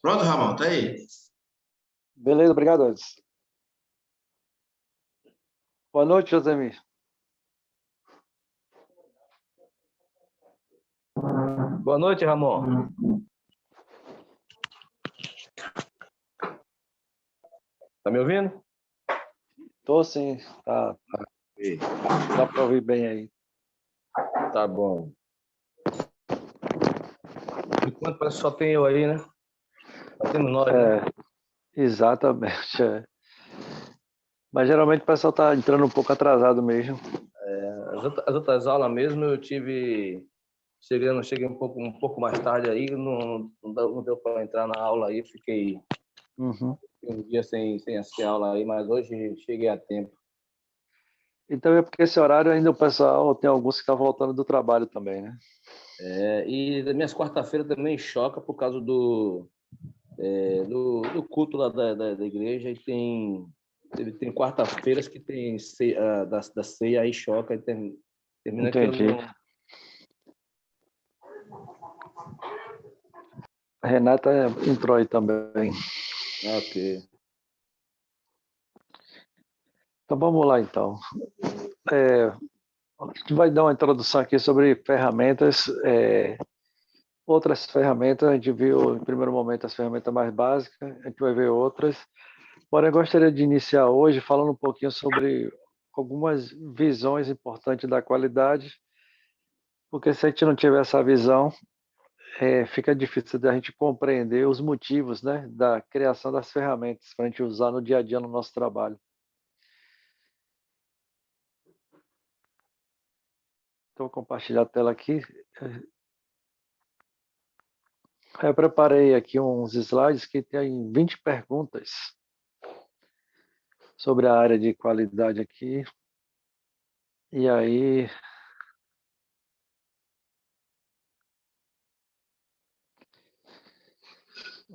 Pronto, Ramon, tá aí. Beleza, obrigado, Edson. Boa noite, Josemir. Boa noite, Ramon. Tá me ouvindo? Tô sim, tá. Dá para ouvir bem aí. Tá bom. Por enquanto parece que só tem eu aí, né? Só temos nós, né? Exatamente. Mas geralmente o pessoal tá entrando um pouco atrasado mesmo. As outras aulas mesmo eu tive... Cheguei um pouco mais tarde aí, não deu para entrar na aula aí, fiquei um dia sem assistir a aula aí, mas hoje cheguei a tempo. Então é porque esse horário ainda o pessoal tem alguns que estão voltando do trabalho também, né? E das minhas quarta-feiras também choca por causa do culto lá da igreja, e tem quarta-feiras que tem ceia, da ceia, aí choca e termina que eu Entendi. não... A Renata entrou aí também. Ok. Então vamos lá então. A gente vai dar uma introdução aqui sobre ferramentas. Outras ferramentas, a gente viu em primeiro momento as ferramentas mais básicas, a gente vai ver outras. Porém, eu gostaria de iniciar hoje falando um pouquinho sobre algumas visões importantes da qualidade, porque se a gente não tiver essa visão, fica difícil da gente compreender os motivos, né, da criação das ferramentas para a gente usar no dia a dia no nosso trabalho. Então, vou compartilhar a tela aqui. Eu preparei aqui uns slides que tem 20 perguntas sobre a área de qualidade aqui. E aí,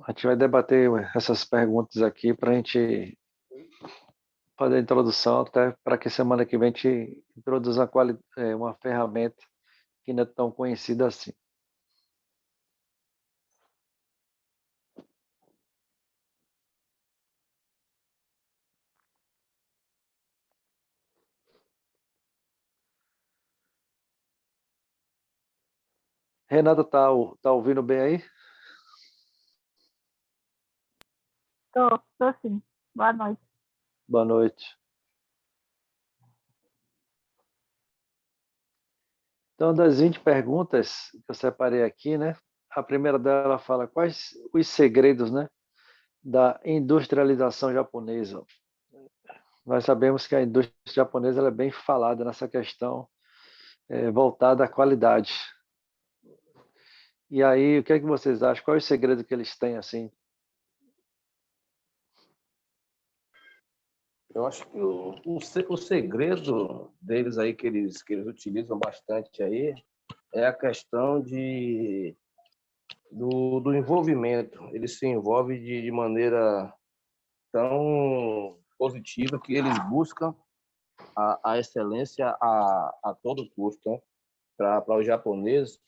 a gente vai debater essas perguntas aqui para a gente fazer a introdução, até para que semana que vem a gente introduza uma ferramenta que não é tão conhecida assim. Renata, tá ouvindo bem aí? Tô sim. Boa noite. Boa noite. Então, das 20 perguntas que eu separei aqui, né? A primeira dela fala quais os segredos, né, da industrialização japonesa. Nós sabemos que a indústria japonesa ela é bem falada nessa questão voltada à qualidade. E aí, o que é que vocês acham? Qual é o segredo que eles têm assim? Eu acho que o segredo deles aí que eles utilizam bastante aí é a questão do envolvimento. Eles se envolvem de maneira tão positiva que eles buscam a excelência a todo custo, né? Para os japoneses,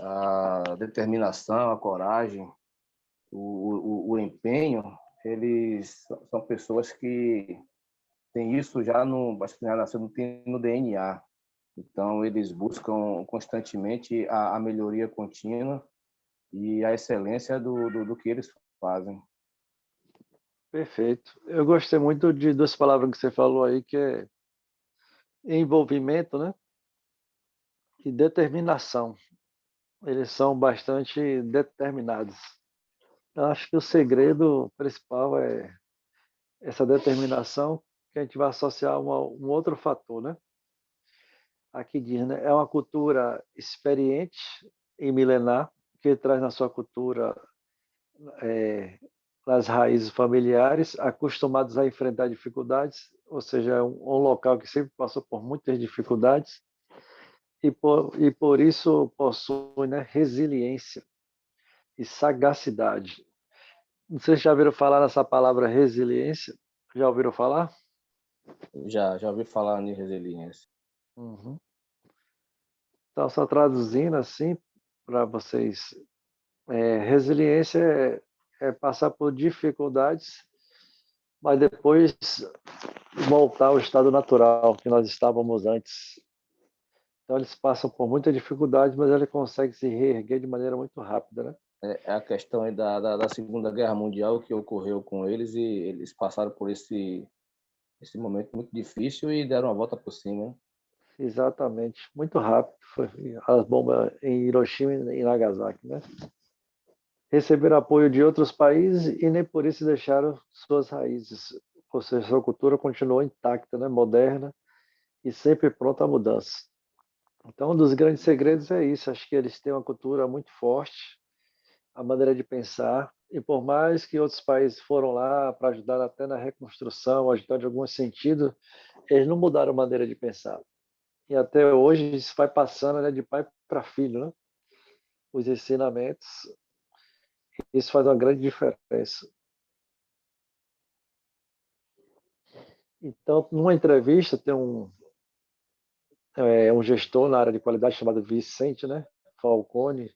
a determinação, a coragem, o empenho, eles são pessoas que têm isso já no DNA. Então, eles buscam constantemente a melhoria contínua e a excelência do que eles fazem. Perfeito. Eu gostei muito de duas palavras que você falou aí, que é envolvimento, né? E determinação. Eles são bastante determinados. Eu acho que o segredo principal é essa determinação que a gente vai associar a um outro fator, né? Aqui diz, né? É uma cultura experiente e milenar que traz na sua cultura nas raízes familiares, acostumados a enfrentar dificuldades, ou seja, é um local que sempre passou por muitas dificuldades e por isso possui, né, resiliência e sagacidade. Vocês já ouviram falar nessa palavra resiliência? Já ouviram falar? Já ouvi falar em resiliência. Uhum. Então, só traduzindo assim para vocês, resiliência é passar por dificuldades, mas depois voltar ao estado natural que nós estávamos antes. Então, eles passam por muita dificuldade, mas ele consegue se reerguer de maneira muito rápida, né? É a questão aí da Segunda Guerra Mundial que ocorreu com eles, e eles passaram por esse momento muito difícil e deram a volta por cima. Exatamente, muito rápido. Foi as bombas em Hiroshima e Nagasaki, né? Receberam apoio de outros países e nem por isso deixaram suas raízes. Ou seja, sua cultura continuou intacta, né? Moderna e sempre pronta à mudança. Então, um dos grandes segredos é isso. Acho que eles têm uma cultura muito forte, a maneira de pensar. E por mais que outros países foram lá para ajudar até na reconstrução, ajudar de algum sentido, eles não mudaram a maneira de pensar. E até hoje isso vai passando, né, de pai para filho, né? Os ensinamentos. Isso faz uma grande diferença. Então, numa entrevista, tem um gestor na área de qualidade chamado Vicente, né, Falcone,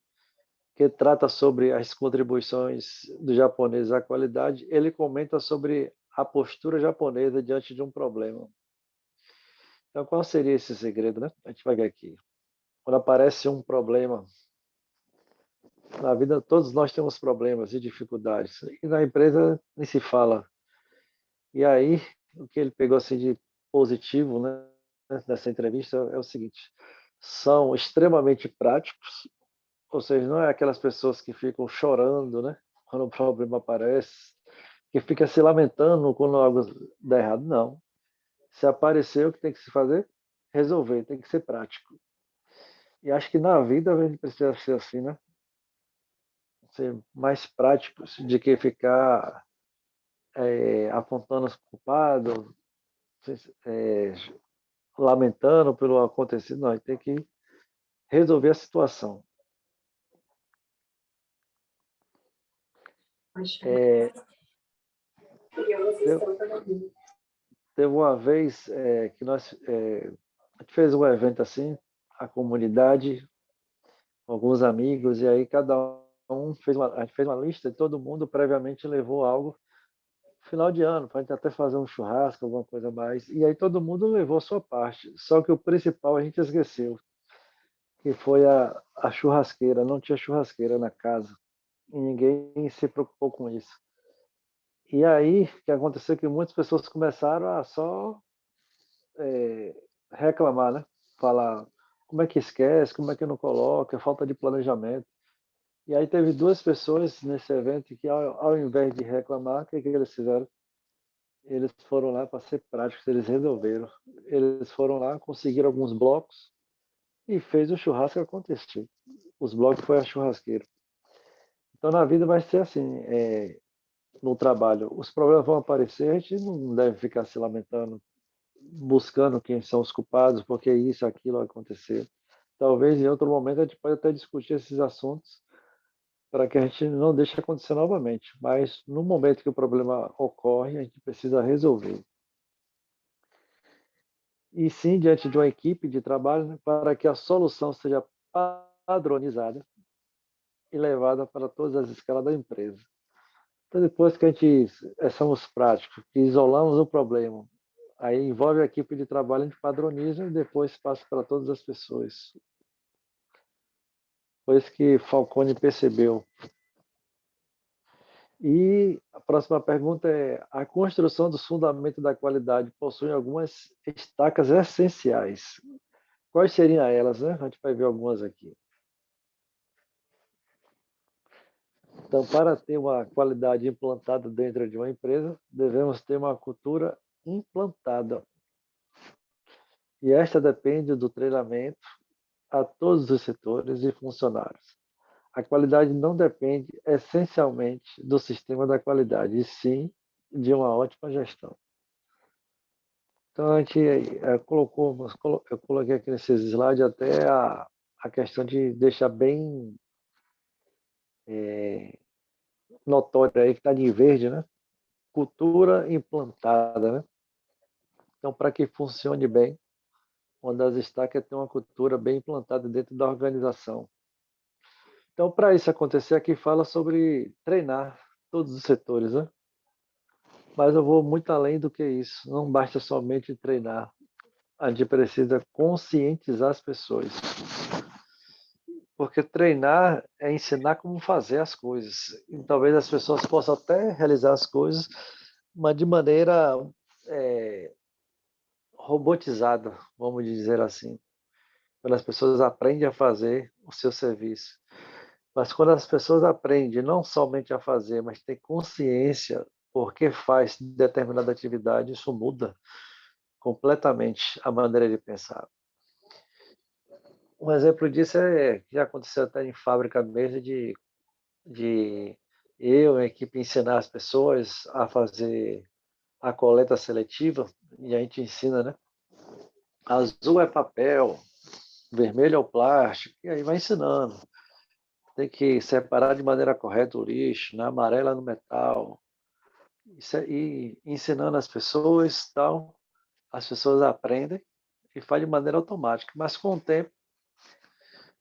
que trata sobre as contribuições do japonês à qualidade. Ele comenta sobre a postura japonesa diante de um problema. Então, qual seria esse segredo, né? A gente vai ver aqui. Quando aparece um problema na vida, todos nós temos problemas e dificuldades. E na empresa nem se fala. E aí, o que ele pegou assim de positivo, né, nessa entrevista é o seguinte: são extremamente práticos, ou seja, não é aquelas pessoas que ficam chorando, né, quando o problema aparece, que fica se lamentando quando algo dá errado. Não. Se apareceu, o que tem que se fazer? Resolver, tem que ser prático. E acho que na vida a gente precisa ser assim, né? Ser mais práticos de que ficar apontando os culpados, é, lamentando pelo acontecido, não, a gente tem que resolver a situação. É, teve uma vez que a gente fez um evento assim, a comunidade, alguns amigos, e aí cada um a gente fez uma lista e todo mundo previamente levou algo final de ano, para a gente até fazer um churrasco, alguma coisa mais. E aí todo mundo levou a sua parte. Só que o principal a gente esqueceu, que foi a churrasqueira. Não tinha churrasqueira na casa. E ninguém se preocupou com isso. E aí, o que aconteceu é que muitas pessoas começaram a só reclamar, né? Falar como é que esquece, como é que não coloca, falta de planejamento. E aí teve duas pessoas nesse evento que, ao invés de reclamar, o que eles fizeram? Eles foram lá para ser práticos, eles resolveram. Eles foram lá, conseguiram alguns blocos e fez o churrasco acontecer. Os blocos foi a churrasqueira. Então, na vida vai ser assim, no trabalho. Os problemas vão aparecer, a gente não deve ficar se lamentando, buscando quem são os culpados, porque isso, aquilo vai acontecer. Talvez em outro momento a gente pode até discutir esses assuntos para que a gente não deixe acontecer novamente. Mas no momento que o problema ocorre, a gente precisa resolver. E sim, diante de uma equipe de trabalho, né, para que a solução seja padronizada e levada para todas as escalas da empresa. Então, depois que a gente somos práticos, que isolamos o problema, aí envolve a equipe de trabalho, a gente padroniza e depois passa para todas as pessoas. Foi isso que Falcone percebeu. E a próxima pergunta é: a construção dos fundamentos da qualidade possui algumas estacas essenciais. Quais seriam elas, né? A gente vai ver algumas aqui. Então, para ter uma qualidade implantada dentro de uma empresa, devemos ter uma cultura implantada. E esta depende do treinamento a todos os setores e funcionários. A qualidade não depende essencialmente do sistema da qualidade, e sim de uma ótima gestão. Então, a gente eu coloquei aqui nesses slides até a questão de deixar bem notório aí que está de verde, né? Cultura implantada, né? Então, para que funcione bem, uma das destaques é ter uma cultura bem implantada dentro da organização. Então, para isso acontecer, aqui fala sobre treinar todos os setores, né? Mas eu vou muito além do que isso. Não basta somente treinar. A gente precisa conscientizar as pessoas. Porque treinar é ensinar como fazer as coisas. E talvez as pessoas possam até realizar as coisas, mas de maneira robotizada, vamos dizer assim. Quando as pessoas aprendem a fazer o seu serviço. Mas quando as pessoas aprendem não somente a fazer, mas têm consciência por que faz determinada atividade, isso muda completamente a maneira de pensar. Um exemplo disso já aconteceu até em fábrica mesmo, de eu, a equipe, ensinar as pessoas a fazer a coleta seletiva, e a gente ensina, né? Azul é papel, vermelho é o plástico, e aí vai ensinando. Tem que separar de maneira correta o lixo, na amarela no metal, e ensinando as pessoas, tal, as pessoas aprendem e faz de maneira automática, mas com o tempo,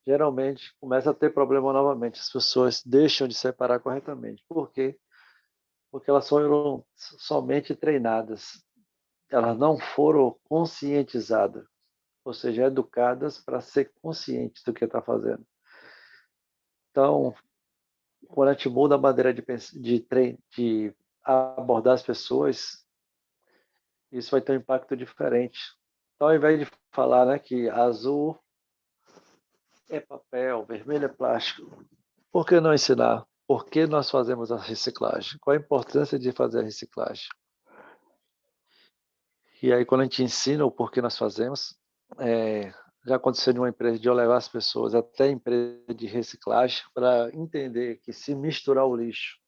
geralmente, começa a ter problema novamente, as pessoas deixam de separar corretamente. Por quê? Porque elas foram somente treinadas, elas não foram conscientizadas, ou seja, educadas para ser conscientes do que está fazendo. Então, quando a gente muda a maneira de abordar as pessoas, isso vai ter um impacto diferente. Então, ao invés de falar, né, que azul é papel, vermelho é plástico, por que não ensinar? Por que nós fazemos a reciclagem? Qual a importância de fazer a reciclagem? E aí, quando a gente ensina o porquê nós fazemos, já aconteceu em uma empresa de eu levar as pessoas até a empresa de reciclagem para entender que se misturar o lixo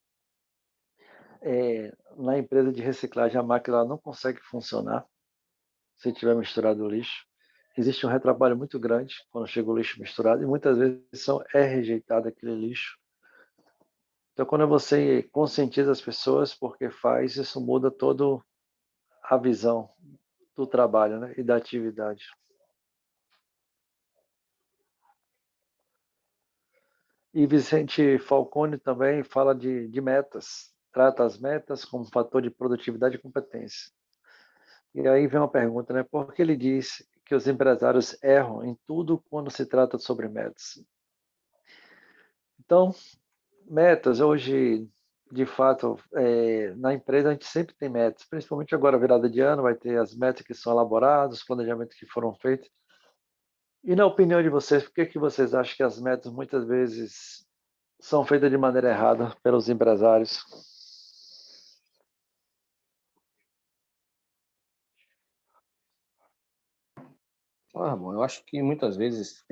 na empresa de reciclagem, a máquina não consegue funcionar se tiver misturado o lixo. Existe um retrabalho muito grande quando chega o lixo misturado e muitas vezes é rejeitado aquele lixo. Então, quando você conscientiza as pessoas porque faz, isso muda toda a visão do trabalho, né, e da atividade. E Vicente Falcone também fala de metas, trata as metas como fator de produtividade e competência. E aí vem uma pergunta, né? Por que ele diz que os empresários erram em tudo quando se trata sobre metas? Então, metas, hoje, de fato, na empresa a gente sempre tem metas, principalmente agora, virada de ano, vai ter as metas que são elaboradas, os planejamentos que foram feitos. E na opinião de vocês, por que vocês acham que as metas muitas vezes são feitas de maneira errada pelos empresários? Bom, eu acho que muitas vezes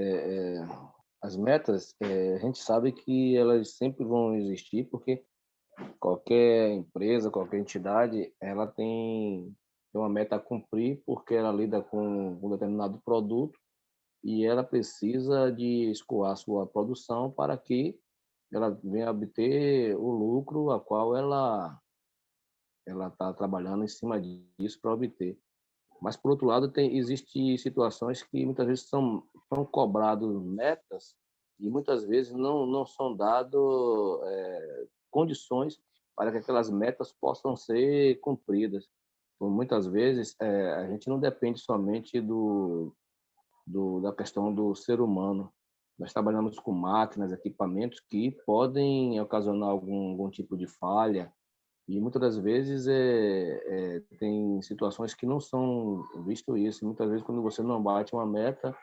as metas, a gente sabe que elas sempre vão existir, porque qualquer empresa, qualquer entidade, ela tem uma meta a cumprir, porque ela lida com um determinado produto e ela precisa de escoar sua produção para que ela venha obter o lucro a qual ela está trabalhando em cima disso para obter. Mas, por outro lado, existe situações que muitas vezes são cobrados metas e muitas vezes não são dadas condições para que aquelas metas possam ser cumpridas. Então, muitas vezes, a gente não depende somente da questão do ser humano. Nós trabalhamos com máquinas, equipamentos que podem ocasionar algum tipo de falha, e muitas das vezes tem situações que não são visto isso. Muitas vezes, quando você não bate uma meta,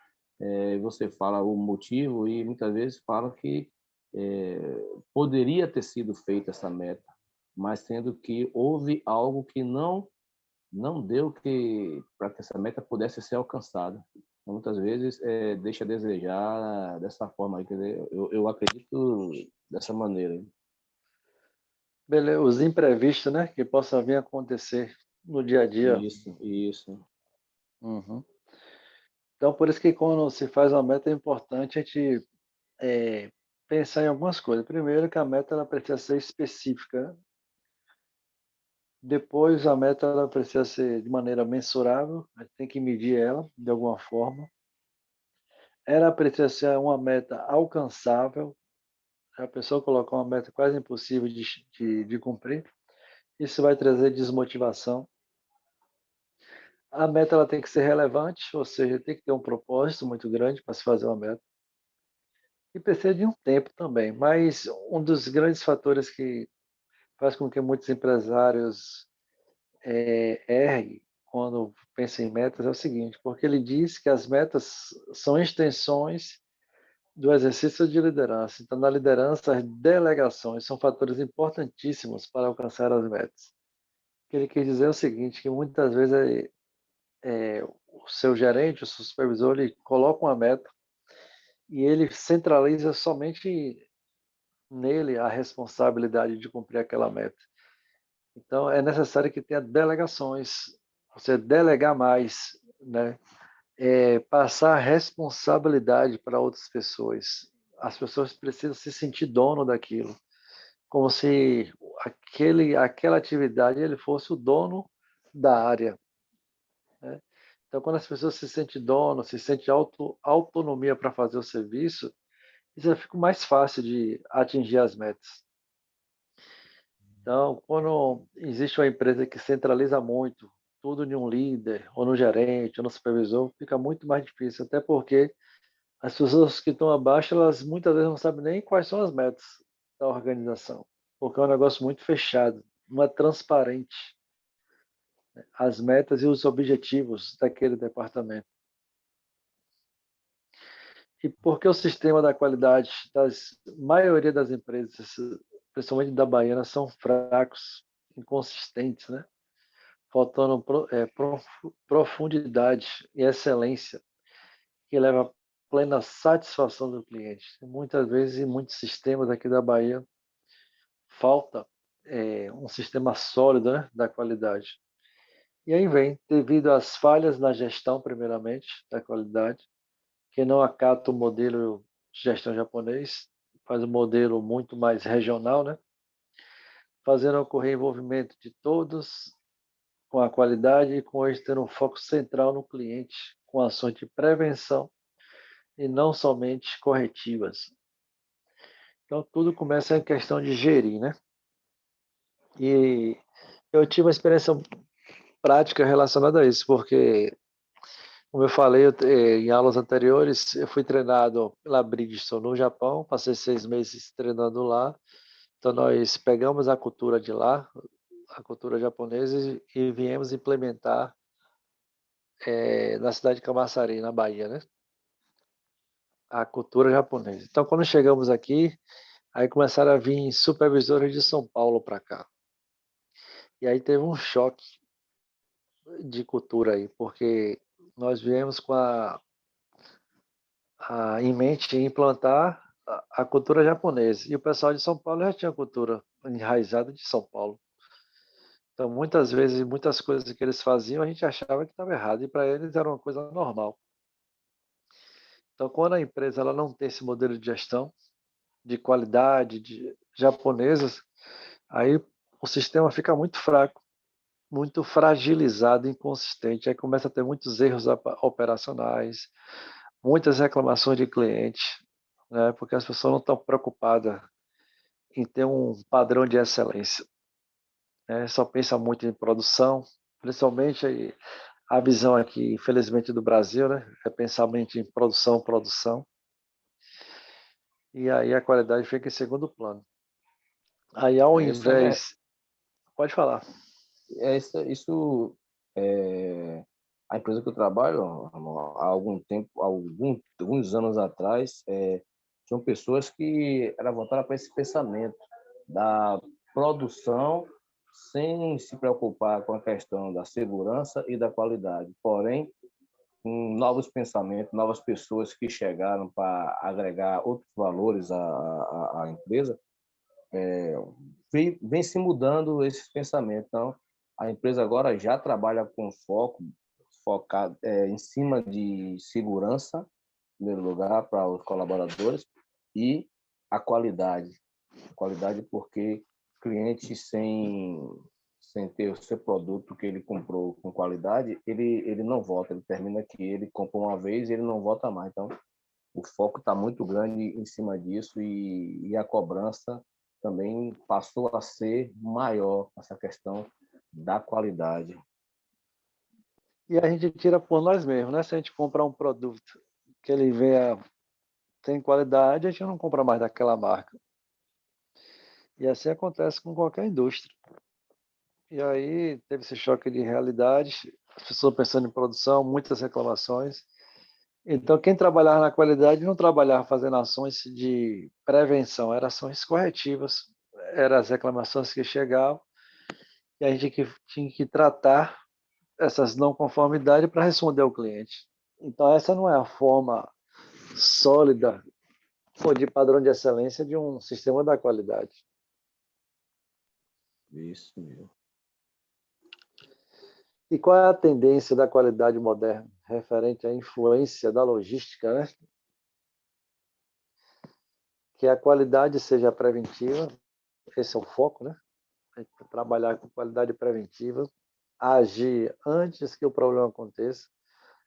você fala o motivo e muitas vezes fala que poderia ter sido feita essa meta, mas sendo que houve algo que não deu para que essa meta pudesse ser alcançada. Então, muitas vezes deixa a desejar dessa forma. Quer dizer, eu acredito dessa maneira. Beleza, os imprevistos, né, que possam vir a acontecer no dia a dia. Isso. Uhum. Então, por isso que quando se faz uma meta é importante a gente pensar em algumas coisas. Primeiro, que a meta ela precisa ser específica. Depois, a meta ela precisa ser de maneira mensurável, a gente tem que medir ela de alguma forma. Ela precisa ser uma meta alcançável. A pessoa colocar uma meta quase impossível de cumprir, isso vai trazer desmotivação. A meta ela tem que ser relevante, ou seja, tem que ter um propósito muito grande para se fazer uma meta. E precisa de um tempo também, mas um dos grandes fatores que faz com que muitos empresários errem quando pensam em metas é o seguinte, porque ele diz que as metas são extensões do exercício de liderança. Então, na liderança, as delegações são fatores importantíssimos para alcançar as metas. O que ele quer dizer é o seguinte, que muitas vezes o seu gerente, o seu supervisor, ele coloca uma meta e ele centraliza somente nele a responsabilidade de cumprir aquela meta. Então, é necessário que tenha delegações, você delegar mais, né? Passar a responsabilidade para outras pessoas. As pessoas precisam se sentir dono daquilo, como se aquela atividade ele fosse o dono da área, né? Então, quando as pessoas se sentem dono, se sentem autonomia para fazer o serviço, isso já fica mais fácil de atingir as metas. Então, quando existe uma empresa que centraliza muito tudo em um líder, ou no gerente, ou no supervisor, fica muito mais difícil, até porque as pessoas que estão abaixo, elas muitas vezes não sabem nem quais são as metas da organização, porque é um negócio muito fechado, não é transparente, né, as metas e os objetivos daquele departamento. E porque o sistema da qualidade das maioria das empresas, principalmente da Baiana, são fracos, inconsistentes, né? Faltando profundidade e excelência, que leva à plena satisfação do cliente. Muitas vezes, em muitos sistemas aqui da Bahia, falta um sistema sólido, né, da qualidade. E aí vem, devido às falhas na gestão, primeiramente, da qualidade, que não acata o modelo de gestão japonês, faz um modelo muito mais regional, né, fazendo ocorrer envolvimento de todos com a qualidade e com eles tendo um foco central no cliente, com ações de prevenção e não somente corretivas. Então, tudo começa em questão de gerir, né? E eu tive uma experiência prática relacionada a isso, porque, como eu falei, em aulas anteriores, eu fui treinado pela Bridgestone no Japão, passei 6 meses treinando lá. Então, nós pegamos a cultura de lá, a cultura japonesa, e viemos implementar na cidade de Camaçari, na Bahia, né? A cultura japonesa. Então, quando chegamos aqui, aí começaram a vir supervisores de São Paulo para cá. E aí teve um choque de cultura aí, porque nós viemos com em mente implantar a cultura japonesa. E o pessoal de São Paulo já tinha cultura enraizada de São Paulo. Então, muitas vezes, muitas coisas que eles faziam, a gente achava que estava errado, e para eles era uma coisa normal. Então, quando a empresa ela não tem esse modelo de gestão, de qualidade, de japonesas, aí o sistema fica muito fraco, muito fragilizado, inconsistente. Aí começa a ter muitos erros operacionais, muitas reclamações de cliente, né? Porque as pessoas não estão preocupadas em ter um padrão de excelência, né? Só pensa muito em produção, principalmente a visão aqui, infelizmente, do Brasil, né? É pensar muito em produção, produção, e aí a qualidade fica em segundo plano. Aí, ao Isso é, invés... Pode falar. isso a empresa que eu trabalho há algum tempo, alguns anos atrás, tinham pessoas que eram voltadas para esse pensamento da produção sem se preocupar com a questão da segurança e da qualidade. Porém, com novos pensamentos, novas pessoas que chegaram para agregar outros valores à empresa, vem se mudando esses pensamentos. Então, a empresa agora já trabalha com focado em cima de segurança, em primeiro lugar, para os colaboradores, e a qualidade. Qualidade porque cliente sem ter o seu produto que ele comprou com qualidade, ele não volta, ele termina aqui, ele compra uma vez e ele não volta mais. Então, o foco está muito grande em cima disso e a cobrança também passou a ser maior, essa questão da qualidade. E a gente tira por nós mesmos, né? Se a gente comprar um produto que ele venha tem qualidade, a gente não compra mais daquela marca. E assim acontece com qualquer indústria. E aí teve esse choque de realidade, as pessoas pensando em produção, muitas reclamações. Então, quem trabalhava na qualidade não trabalhava fazendo ações de prevenção, eram ações corretivas, eram as reclamações que chegavam e a gente tinha que tratar essas não conformidades para responder ao cliente. Então, essa não é a forma sólida ou de padrão de excelência de um sistema da qualidade. Isso mesmo. E qual é a tendência da qualidade moderna referente à influência da logística, né? Que a qualidade seja preventiva, esse é o foco, né? Trabalhar com qualidade preventiva, agir antes que o problema aconteça,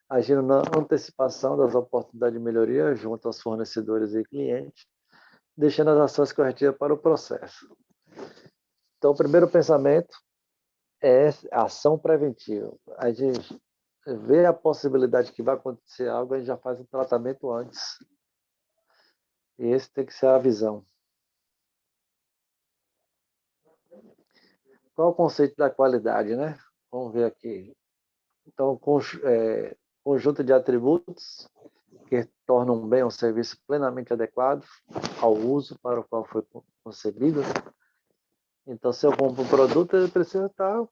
agindo na antecipação das oportunidades de melhoria junto aos fornecedores e clientes, deixando as ações corretivas para o processo. Então, o primeiro pensamento é a ação preventiva. A gente vê a possibilidade que vai acontecer algo, a gente já faz o tratamento antes. E esse tem que ser a visão. Qual é o conceito da qualidade, né? Vamos ver aqui. Então, conjunto de atributos que tornam um bem ou um serviço plenamente adequado ao uso para o qual foi concebido. Então, se eu compro um produto, ele precisa estar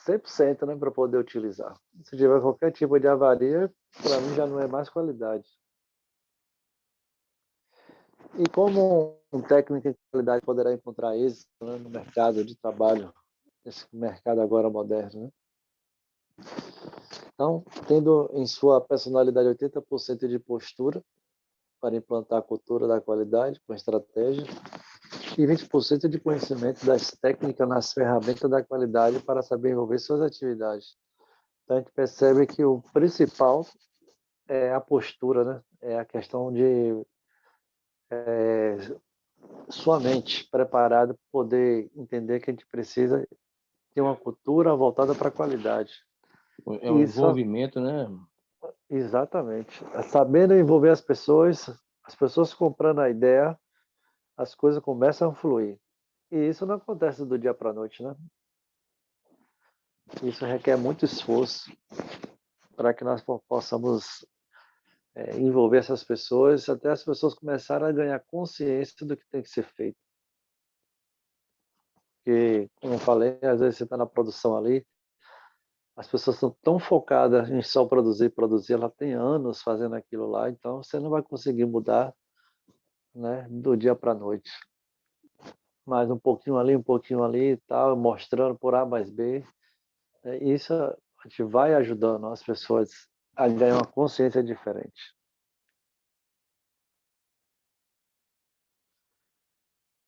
100%, né, para poder utilizar. Se tiver qualquer tipo de avaria, para mim já não é mais qualidade. E como um técnico de qualidade poderá encontrar êxito, né, no mercado de trabalho, esse mercado agora moderno, né? Então, tendo em sua personalidade 80% de postura para implantar a cultura da qualidade com estratégia e 20% de conhecimento das técnicas nas ferramentas da qualidade para saber envolver suas atividades. Então, a gente percebe que o principal é a postura, né? É a questão de sua mente preparada para poder entender que a gente precisa ter uma cultura voltada para a qualidade. É um Isso, envolvimento, né? exatamente. Sabendo envolver as pessoas comprando a ideia, as coisas começam a fluir. E isso não acontece do dia para a noite, né? Isso requer muito esforço para que nós possamos envolver essas pessoas, até as pessoas começarem a ganhar consciência do que tem que ser feito. Porque, como eu falei, às vezes você está na produção ali, as pessoas estão tão focadas em só produzir, ela tem anos fazendo aquilo lá, então você não vai conseguir mudar, né, do dia para a noite. Mas um pouquinho ali e tal, mostrando por A mais B, isso a gente vai ajudando as pessoas a ganhar uma consciência diferente.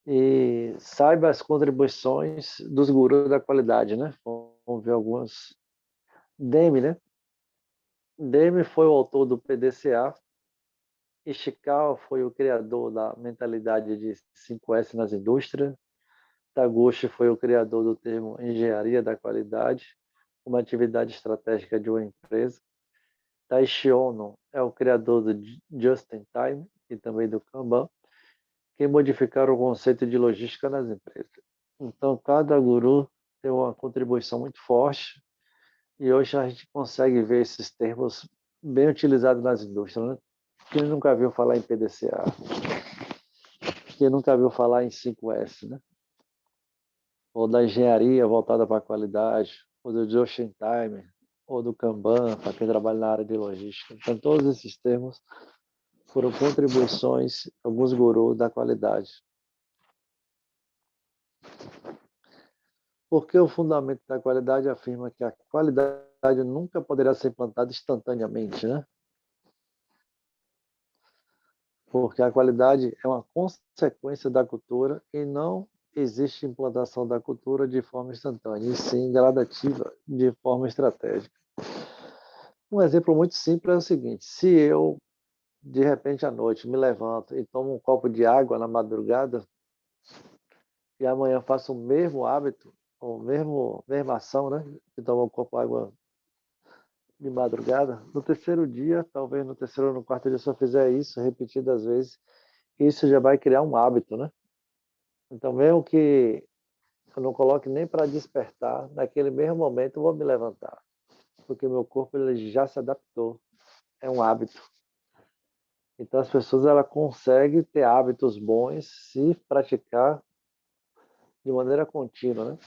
E saiba as contribuições dos gurus da qualidade, né? Vamos ver algumas. Demme, né? Demme foi o autor do PDCA. Ishikawa foi o criador da mentalidade de 5S nas indústrias. Taguchi foi o criador do termo engenharia da qualidade, uma atividade estratégica de uma empresa. Taishi Ono é o criador do Just in Time e também do Kanban, que modificaram o conceito de logística nas empresas. Então, cada guru tem uma contribuição muito forte e hoje a gente consegue ver esses termos bem utilizados nas indústrias, né? Quem nunca viu falar em PDCA? Quem nunca viu falar em 5S, né? Ou da engenharia voltada para a qualidade, ou do Just in Time, ou do Kanban, para quem trabalha na área de logística. Então, todos esses termos foram contribuições de alguns gurus da qualidade. Porque o fundamento da qualidade afirma que a qualidade nunca poderá ser implantada instantaneamente, né? Porque a qualidade é uma consequência da cultura e não existe implantação da cultura de forma instantânea, e sim gradativa, de forma estratégica. Um exemplo muito simples é o seguinte: se eu, de repente, à noite, me levanto e tomo um copo de água na madrugada, e amanhã faço o mesmo hábito, ou mesma ação, né, de tomar um copo de água de madrugada, no terceiro dia, talvez no terceiro ou no quarto dia, se eu fizer isso repetidas vezes, isso já vai criar um hábito, né? Então, mesmo que eu não coloque nem para despertar, naquele mesmo momento eu vou me levantar, porque meu corpo ele já se adaptou, é um hábito. Então, as pessoas ela conseguem ter hábitos bons se praticar de maneira contínua, né?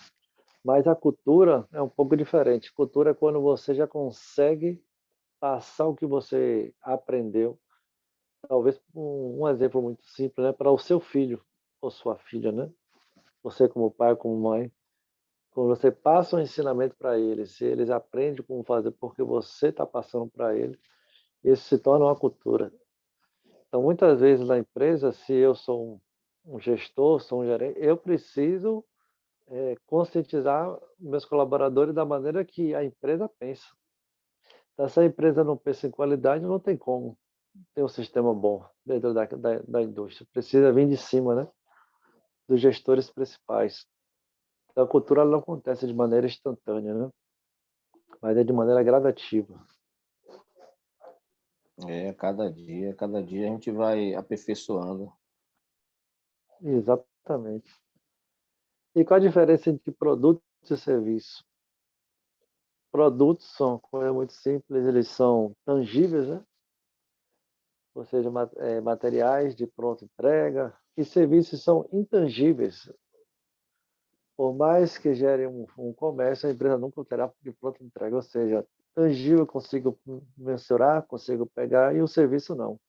Mas a cultura é um pouco diferente. Cultura é quando você já consegue passar o que você aprendeu. Talvez um exemplo muito simples, né? Para o seu filho ou sua filha, né? Você como pai, como mãe, quando você passa um ensinamento para eles, se eles aprendem como fazer porque você está passando para eles, isso se torna uma cultura. Então, muitas vezes na empresa, se eu sou um gestor, sou um gerente, eu preciso conscientizar meus colaboradores da maneira que a empresa pensa. Então, se a empresa não pensa em qualidade, não tem como ter um sistema bom dentro da indústria. Precisa vir de cima, né? Dos gestores principais. Então, a cultura ela não acontece de maneira instantânea, né? Mas é de maneira gradativa. Cada dia a gente vai aperfeiçoando. Exatamente. E qual a diferença entre produto e serviço? Produtos são coisas muito simples, eles são tangíveis, né? Ou seja, materiais de pronta entrega, e serviços são intangíveis. Por mais que gere um comércio, a empresa nunca terá de pronta entrega, ou seja, tangível eu consigo mensurar, consigo pegar, e o serviço não.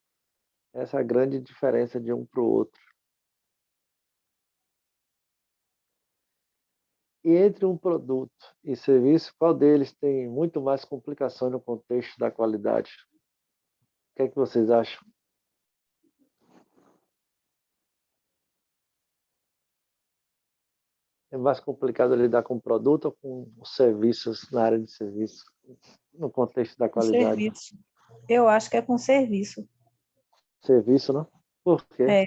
Essa é a grande diferença de um para o outro. E entre um produto e serviço, qual deles tem muito mais complicação no contexto da qualidade? O que é que vocês acham? É mais complicado lidar com produto ou com serviços na área de serviço, no contexto da Com qualidade? serviço. Eu acho que é com serviço. Serviço, não? Por quê? É,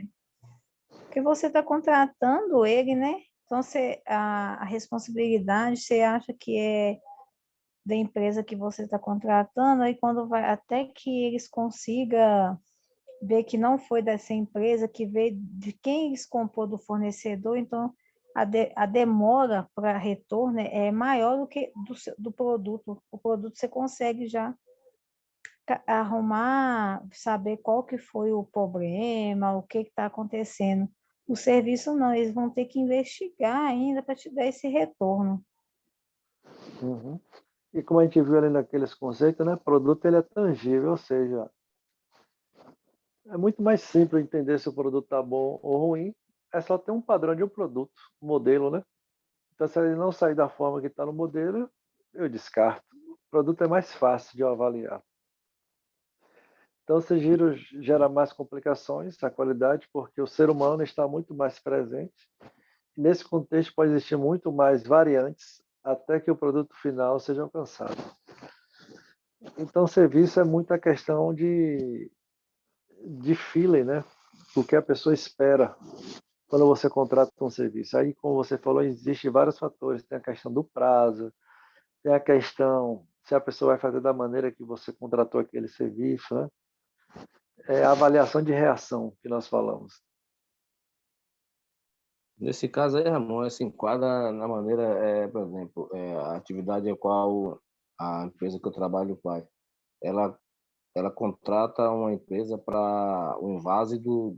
porque você está contratando ele, né? Então, a responsabilidade, você acha que é da empresa que você está contratando, aí quando vai, até que eles consigam ver que não foi dessa empresa, que veio de quem eles comprou do fornecedor, então a demora para retorno é maior do que do produto. O produto você consegue já arrumar, saber qual que foi o problema, o que está acontecendo. O serviço não, eles vão ter que investigar ainda para te dar esse retorno. Uhum. E como a gente viu ali naqueles conceitos, né? Produto ele é tangível, ou seja, é muito mais simples entender se o produto está bom ou ruim. É só ter um padrão de um produto, um modelo, né? Então, se ele não sair da forma que está no modelo, eu descarto. O produto é mais fácil de eu avaliar. Então, esse giro gera mais complicações, a qualidade, porque o ser humano está muito mais presente. Nesse contexto, pode existir muito mais variantes até que o produto final seja alcançado. Então, serviço é muita questão de feeling, né? O que a pessoa espera quando você contrata um serviço. Aí, como você falou, existem vários fatores. Tem a questão do prazo, tem a questão se a pessoa vai fazer da maneira que você contratou aquele serviço, né? É a avaliação de reação que nós falamos. Nesse caso aí, Ramon, se enquadra na maneira, por exemplo, a atividade a qual a empresa que eu trabalho faz. Ela, ela contrata uma empresa para o invase do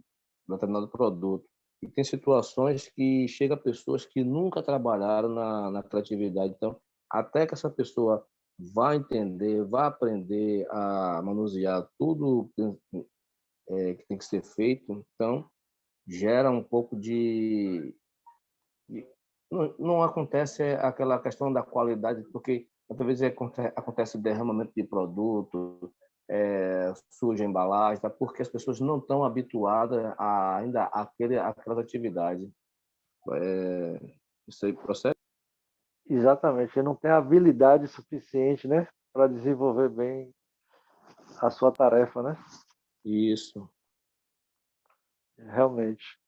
determinado produto. E tem situações que chega pessoas que nunca trabalharam na criatividade. Então, até que essa pessoa vá entender, vá aprender a manusear tudo que tem que ser feito, então gera um pouco não acontece aquela questão da qualidade, porque muitas vezes acontece derramamento de produto, suja a embalagem, tá? Porque as pessoas não estão habituadas ainda àquela atividade. Isso aí procede? Exatamente, ele não tem habilidade suficiente, né, para desenvolver bem a sua tarefa, né? Isso. Realmente.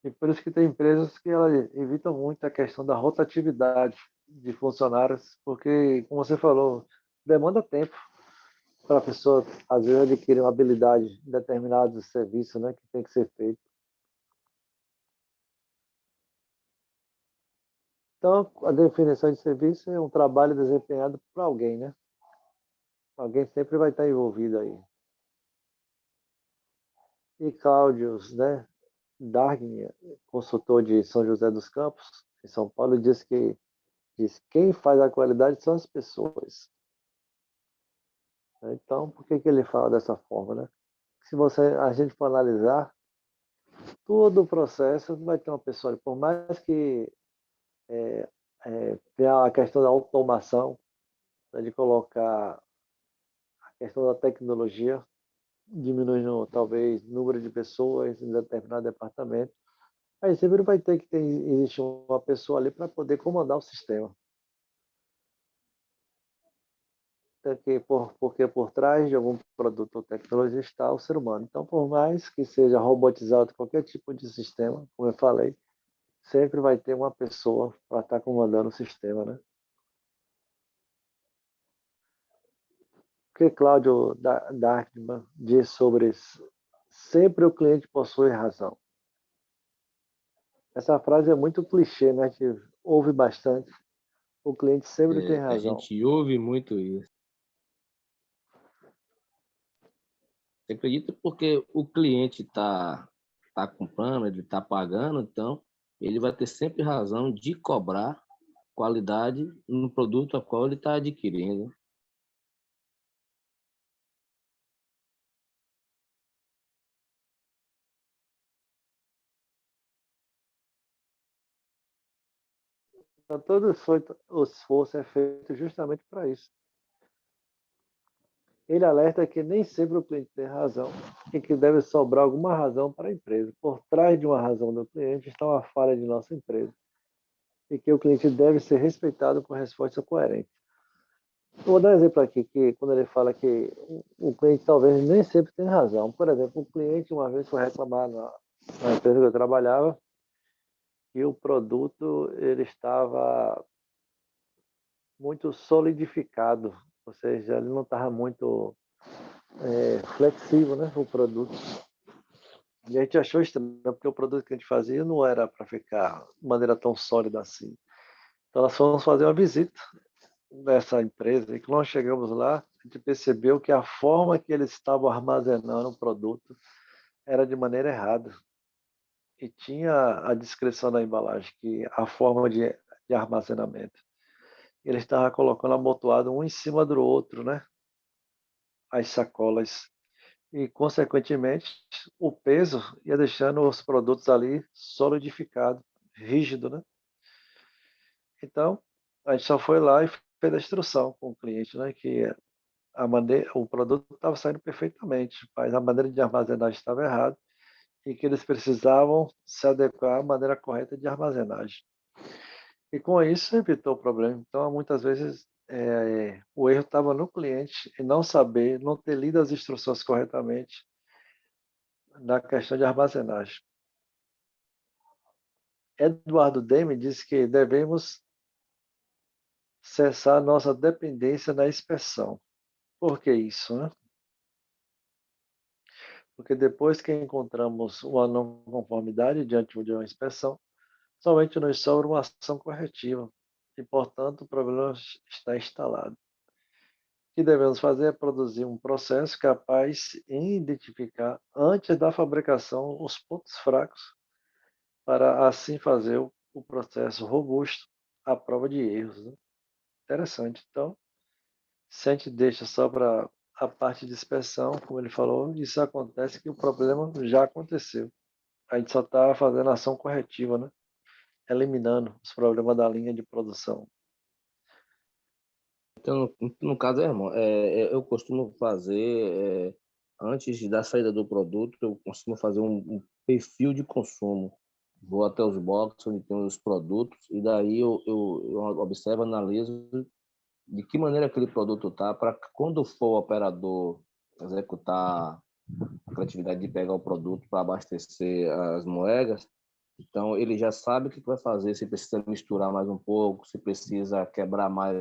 E por isso que tem empresas que elas evitam muito a questão da rotatividade de funcionários, porque, como você falou, demanda tempo para a pessoa, às vezes, adquirir uma habilidade em determinados serviços, né, que tem que ser feito. Então, a definição de serviço é um trabalho desempenhado por alguém, né? Alguém sempre vai estar envolvido aí. E Cláudio, né, Dargni, consultor de São José dos Campos, em São Paulo, diz que quem faz a qualidade são as pessoas. Então, por que ele fala dessa forma, né? Se a gente for analisar, todo o processo vai ter uma pessoa, por mais que tenha a questão da automação, né, de colocar a questão da tecnologia, diminuindo talvez o número de pessoas em determinado departamento, aí sempre vai ter que existir uma pessoa ali para poder comandar o sistema. Porque por trás de algum produto ou tecnologia está o ser humano. Então, por mais que seja robotizado qualquer tipo de sistema, como eu falei, sempre vai ter uma pessoa para estar comandando o sistema, né? O que Cláudio Darkman diz sobre sempre o cliente possui razão. Essa frase é muito clichê, né? Que ouve bastante. O cliente sempre tem A razão. gente ouve muito isso. Você acredita porque o cliente tá comprando, ele está pagando, então ele vai ter sempre razão de cobrar qualidade no produto a qual ele está adquirindo. Então, todo o esforço é feito justamente para isso. Ele alerta que nem sempre o cliente tem razão e que deve sobrar alguma razão para a empresa. Por trás de uma razão do cliente está uma falha de nossa empresa e que o cliente deve ser respeitado por resposta coerente. Vou dar um exemplo aqui, que quando ele fala que o cliente talvez nem sempre tem razão. Por exemplo, o cliente uma vez foi reclamar na empresa que eu trabalhava que o produto ele estava muito solidificado, ou seja, ele não estava muito flexível, né, o produto. E a gente achou estranho, porque o produto que a gente fazia não era para ficar de maneira tão sólida assim. Então nós fomos fazer uma visita nessa empresa e quando nós chegamos lá, a gente percebeu que a forma que eles estavam armazenando o produto era de maneira errada. E tinha a descrição na embalagem que a forma de armazenamento. Ele estava colocando amontoado um em cima do outro, né? As sacolas. E, consequentemente, o peso ia deixando os produtos ali solidificado, rígido, né? Então, a gente só foi lá e fez a instrução com o cliente, né? Que o produto estava saindo perfeitamente, mas a maneira de armazenagem estava errada e que eles precisavam se adequar à maneira correta de armazenagem. E com isso evitou o problema. Então, muitas vezes, o erro estava no cliente e não saber, não ter lido as instruções corretamente na questão de armazenagem. Eduardo Demme diz que devemos cessar nossa dependência na inspeção. Por que isso, né? Porque depois que encontramos uma não conformidade diante de uma inspeção, somente nos sobra uma ação corretiva e, portanto, o problema está instalado. O que devemos fazer é produzir um processo capaz de identificar, antes da fabricação, os pontos fracos, para assim fazer o processo robusto à prova de erros, né? Interessante. Então, se a gente deixa só para a parte de inspeção, como ele falou, isso acontece que o problema já aconteceu. A gente só está fazendo a ação corretiva, né? Eliminando os problemas da linha de produção. Então, no caso, irmão, eu costumo fazer, antes da saída do produto, eu costumo fazer um perfil de consumo. vou até os boxes onde tem os produtos, e daí eu observo, analiso de que maneira aquele produto está, para que quando for o operador executar a criatividade de pegar o produto para abastecer as moedas, então ele já sabe o que vai fazer, se precisa misturar mais um pouco, se precisa quebrar mais